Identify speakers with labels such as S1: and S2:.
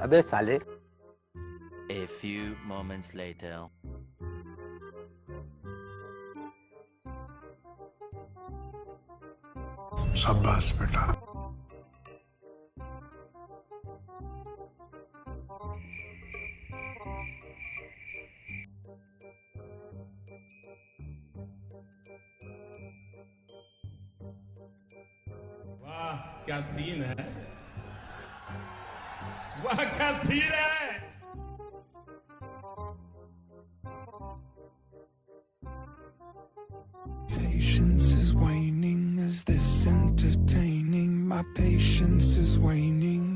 S1: अबे साले।
S2: A few moments later.
S3: शाबाश बेटा।
S4: वाह क्या सीन है, वाह क्या सीन है।
S3: Patience is waning. Is this entertaining? My patience is waning.